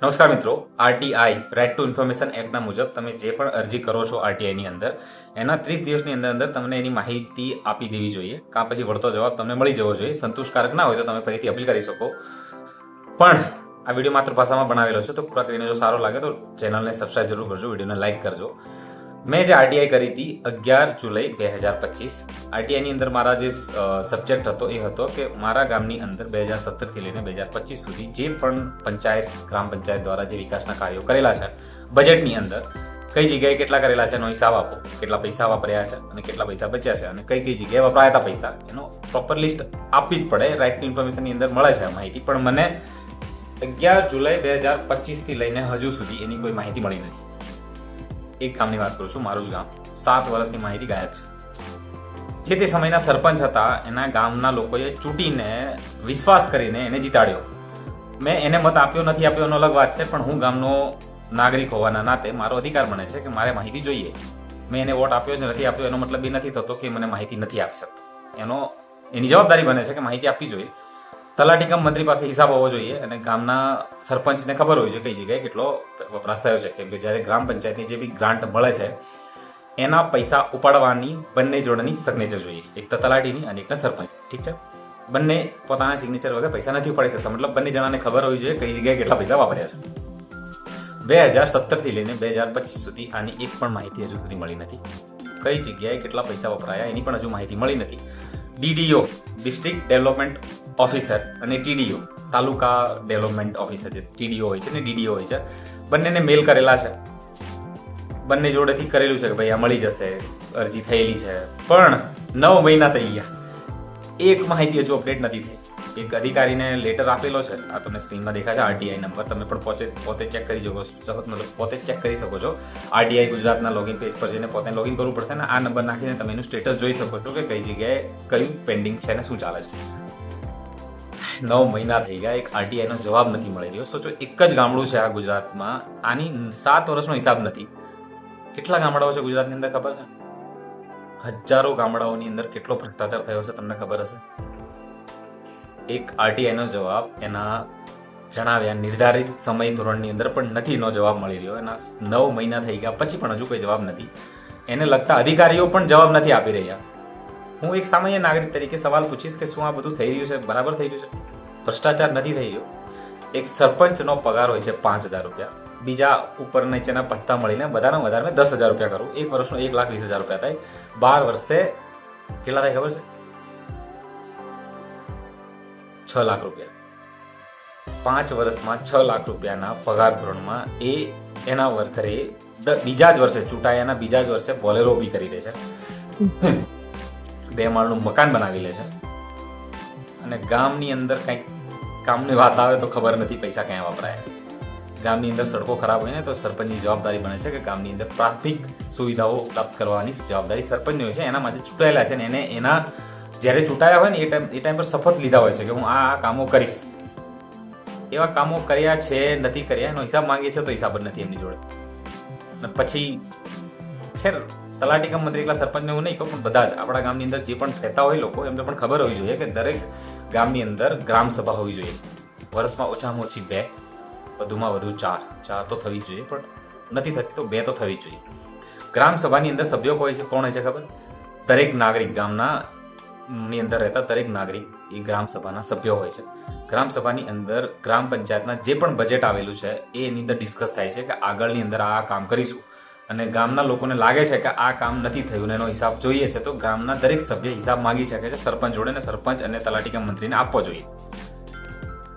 નમસ્કાર મિત્રો, RTI right two information એક્ટના મુજબ તમે જે પણ અરજી કરો છો આરટીઆઈની અંદર એના 30 દિવસની અંદર તમને એની માહિતી આપી દેવી જોઈએ. કાં પછી વળતો જવાબ તમને મળી જવો જોઈએ. સંતુષ્ટકારક ના હોય તો તમે ફરીથી અપીલ કરી શકો. પણ આ વિડીયો માતૃભાષામાં બનાવેલો છે, તો કૃપા કરીને જો સારો લાગે તો ચેનલને સબસ્ક્રાઇબ જરૂર કરજો, વિડીયોને લાઇક કરજો. મેં જે આરટીઆઈ કરી હતી 11 જુલાઈ 2025. આરટીઆઈની અંદર મારા જે સબ્જેક્ટ હતો એ હતો કે મારા ગામની અંદર 2017 થી લઈને 2025 સુધી જે પણ પંચાયત, ગ્રામ પંચાયત દ્વારા જે વિકાસના કાર્યો કરેલા છે બજેટની અંદર કઈ જગ્યાએ કેટલા કરેલા છે એનો હિસાબ આપો, કેટલા પૈસા વાપર્યા છે અને કેટલા પૈસા બચ્યા છે અને કઈ કઈ જગ્યાએ વપરાયા હતા પૈસા, એનો પ્રોપર લિસ્ટ આપવી જ પડે. રાઇટ ટુ ઇન્ફોર્મેશનની અંદર મળે છે માહિતી, પણ મને 11 જુલાઈ 2025 થી લઈને હજુ સુધી એની કોઈ માહિતી મળી નથી. એક ગામની વાત કરું છું, મારું જ ગામ. 7 વર્ષની માહિતી ગાયબ છે. જે તે સમયના સરપંચ હતા એના ગામના લોકોએ ચૂંટીને વિશ્વાસ કરીને એને જીતાડ્યો. મેં એને મત આપ્યો નથી આપ્યો એનો અલગ વાત છે, પણ હું ગામનો નાગરિક હોવાના નાતે મારો અધિકાર બને છે કે મારે માહિતી જોઈએ. મેં એને વોટ આપ્યો જ નથી આપ્યો એનો મતલબ એ નથી થતો કે મને માહિતી નથી આપી શકતો. એની જવાબદારી બને છે કે માહિતી આપવી જોઈએ. તલાટી કમ મંત્રી પાસે હિસાબ હોવો જોઈએ અને ગામના સરપંચને ખબર હોય છે કઈ જગ્યાએ કેટલો વપરાશ થયો છે. કેમ કે જ્યારે ગ્રામ પંચાયતની જે બી ગ્રાન્ટ મળે છે એના પૈસા ઉપાડવાની બંને જોડેની સિગ્નેચર જોઈએ, એક તો તલાટીની અને એકના સરપંચ. ઠીક છે, બંને પોતાના સિગ્નેચર વગર પૈસા નથી ઉપાડી શકતા. મતલબ બંને જણાને ખબર હોવી જોઈએ કઈ જગ્યાએ કેટલા પૈસા વાપર્યા છે. 2017 થી લઈને 2025 સુધી આની એક પણ માહિતી હજુ સુધી મળી નથી. કઈ જગ્યાએ કેટલા પૈસા વપરાયા એની પણ હજુ માહિતી મળી નથી. ડીડીઓ ડિસ્ટ્રિક્ટ ડેવલપમેન્ટ ઓફિસર અને ટીડીઓ તાલુકા ડેવલપમેન્ટ ઓફિસર, જે ટીડીઓ હોય છે ને ડીડીઓ હોય છે, બંનેને મેલ કરેલા છે. બંને જોડેથી કરેલું છે કે ભાઈ આ મળી જશે, અરજી થયેલી છે. પણ 9 મહિના થઈ ગયા, એક માહિતી હજુ અપડેટ નથી થઈ. એક અધિકારીને લેટર આપેલો છે, આ તમને સ્ક્રીનમાં દેખાય છે, આરટીઆઈ નંબર. તમે પણ પોતે ચેક કરી શકો છો, મતલબ પોતે ચેક કરી શકો છો. આરટીઆઈ ગુજરાતના લોગિન પેજ પર જઈને પોતે લોગિન કરવું પડશે ને આ નંબર નાખીને તમે એનું સ્ટેટસ જોઈ શકો છો કે કઈ જગ્યાએ કયું પેન્ડિંગ છે ને શું ચાલે છે. 9 મહિના થઈ ગયા, એક આરટીઆઈ નો જવાબ નથી મળી રહ્યો. સોચો, એક જ ગામડું છે આ ગુજરાતમાં, આની 7 વર્ષનો હિસાબ નથી. કેટલા ગામડાઓ છે ગુજરાતની અંદર ખબર છે? હજારો ગામડાઓની અંદર કેટલો ભ્રષ્ટાચાર થયો છે તમને ખબર હશે. એક આરટીઆઈ નો જવાબ એના જણાવ્યા નિર્ધારિત સમય ધોરણની અંદર પણ નથી નો જવાબ મળી રહ્યો. એના 9 મહિના થઈ ગયા પછી પણ હજુ કોઈ જવાબ નથી. એને લગતા અધિકારીઓ પણ જવાબ નથી આપી રહ્યા. હું એક સામાન્ય નાગરિક તરીકે સવાલ પૂછીશ કે શું આ બધું થઈ રહ્યું છે, બરાબર થઈ રહ્યું છે? ભ્રષ્ટાચાર નથી થઈ રહ્યો. એક સરપંચનો પગાર હોય છે 5,000 રૂપિયા, બીજા ઉપર નીચેના પટ્ટા મળીને બધાના વધારે 10,000 રૂપિયા કરું, એક વર્ષનો 1,20,000 રૂપિયા થાય. 12 વર્ષે કેટલા થાય ખબર છે? 6 લાખ રૂપિયા. 5 વર્ષમાં 6 લાખ રૂપિયાના પગાર ધોરણમાં એના વર્કરે બીજા જ વર્ષે ચૂંટાયાના બીજા જ વર્ષે બોલેરો ઉભી કરી દે છે, 2 માળનું મકાન બનાવી લે છે અને ગામની અંદર કંઈક કામની વાત આવે તો ખબર નથી પૈસા ક્યાં વપરાય. ગામની અંદર સડકો ખરાબ હોય ને તો સરપંચની જવાબદારી બને છે કે ગામની અંદર પ્રાથમિક સુવિધાઓ પ્રાપ્ત કરવાની જવાબદારી સરપંચની હોય છે. એના માટે ચૂંટાયેલા છે ને એને એના જ્યારે ચૂંટાયા હોય ને એ ટાઈમ પર શપથ લીધા હોય છે કે હું આ કામો કરીશ. એવા કામો કર્યા છે નથી કર્યા એનો હિસાબ માંગે છે તો હિસાબ જ નથી એમની જોડે. પછી ખેર તલાટી કમ મંત્રી એકલા સરપંચને હું નહીં કહું, પણ બધા જ આપણા ગામની અંદર જે પણ રહેતા હોય લોકો એમને પણ ખબર હોવી જોઈએ કે દરેક ગામની અંદર ગ્રામ સભા હોવી જોઈએ. વર્ષમાં ઓછામાં ઓછી 2, વધુમાં વધુ 4 તો થવી જ જોઈએ, પણ નથી થતી તો 2 તો થવી જ જોઈએ. ગ્રામ સભાની અંદર સભ્યો હોય છે, કોણ હોય છે ખબર? દરેક નાગરિક, ગામના ની અંદર રહેતા દરેક નાગરિક એ ગ્રામ સભાના સભ્યો હોય છે. ગ્રામ સભાની અંદર ગ્રામ પંચાયતના જે પણ બજેટ આવેલું છે એની અંદર ડિસ્કસ થાય છે કે આગળની અંદર આ કામ કરીશું અને ગામના લોકોને લાગે છે કે આ કામ નથી થયું એનો હિસાબ જોઈએ છે તો ગામના દરેક સભ્ય હિસાબ માંગી શકે છે સરપંચ જોડે, ને સરપંચ અને તલાટી કમ મંત્રીને આપવો જોઈએ.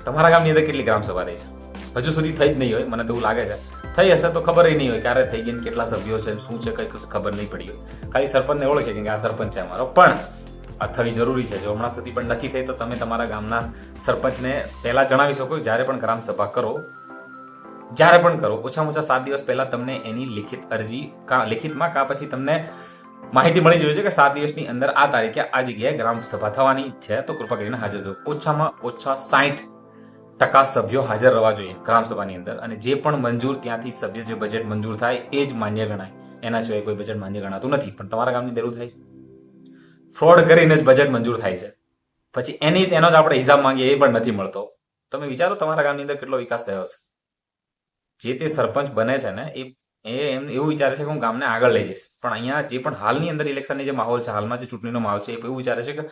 તમારા ગામની અંદર કેટલી ગ્રામ સભા રહી છે? હજુ સુધી થઈ જ નહીં હોય, મને તો એવું લાગે છે. થઈ હશે તો ખબર નહીં હોય ક્યારે થઈ ગઈ, કેટલા સભ્યો છે, શું છે, કઈ ખબર નહીં પડી હોય. ખાલી સરપંચને ઓળખે કે આ સરપંચ છે અમારો, પણ આ થવી જરૂરી છે. જો હમણાં સુધી પણ નથી થઈ તો તમે તમારા ગામના સરપંચને પહેલા જણાવી શકો. જ્યારે પણ ગ્રામ સભા કરો, જ્યારે પણ કરો, ઓછામાં ઓછા 7 દિવસ પહેલા તમને એની લિખિત અરજી લિખિતમાં કાં પછી તમને માહિતી મળી જોઈએ કે 7 દિવસની અંદર આ તારીખે આ જગ્યાએ ગ્રામ સભા થવાની છે તો કૃપા કરીને હાજર રહો. ઓછામાં ઓછા 60% સભ્યો હાજર રહેવા જોઈએ ગ્રામ સભાની અંદર, અને જે પણ મંજૂર ત્યાંથી સભ્ય જે બજેટ મંજૂર થાય એ જ માન્ય ગણાય. એના સિવાય કોઈ બજેટ માન્ય ગણાતું નથી. પણ તમારા ગામની અંદર એવું થાય છે, ફ્રોડ કરીને જ બજેટ મંજૂર થાય છે, પછી એનો જ આપણે હિસાબ માંગીએ એ પણ નથી મળતો. તમે વિચારો તમારા ગામની અંદર કેટલો વિકાસ થયો હશે. જે તે સરપંચ બને છે ને એમ એવું વિચારે છે કે હું ગામને આગળ લઈ જઈશ, પણ અહીંયા જે પણ હાલની અંદર ઇલેક્શનની જે માહોલ છે, હાલમાં જે ચૂંટણીનો માહોલ છે, એ એવું વિચારે છે કે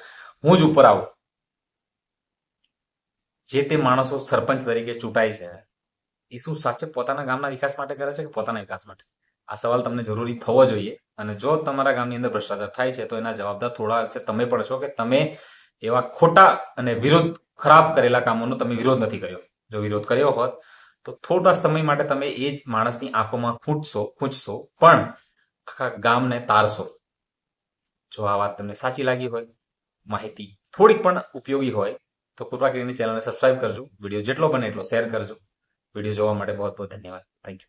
હું જ ઉપર આવું. જે તે માણસો સરપંચ તરીકે ચૂંટાય છે એ શું સાચે પોતાના ગામના વિકાસ માટે કરે છે કે પોતાના વિકાસ માટે? આ સવાલ તમને જરૂરી થવો જોઈએ. અને જો તમારા ગામની અંદર ભ્રષ્ટાચાર થાય છે તો એના જવાબદાર થોડા અંશે તમે પણ છો કે તમે એવા ખોટા અને ખરાબ કરેલા કામોનો તમે વિરોધ નથી કર્યો. જો વિરોધ કર્યો હોત તો થોડા સમય માટે તમે એ જ માણસની આંખોમાં ખૂંચશો, પણ આખા ગામને તારશો. જો આ વાત તમને સાચી લાગી હોય, માહિતી થોડીક પણ ઉપયોગી હોય, તો કૃપા કરીને ચેનલને સબસ્ક્રાઇબ કરજો. વિડીયો જેટલો બને એટલો શેર કરજો. વિડીયો જોવા માટે બહુ બહુ ધન્યવાદ. Thank you.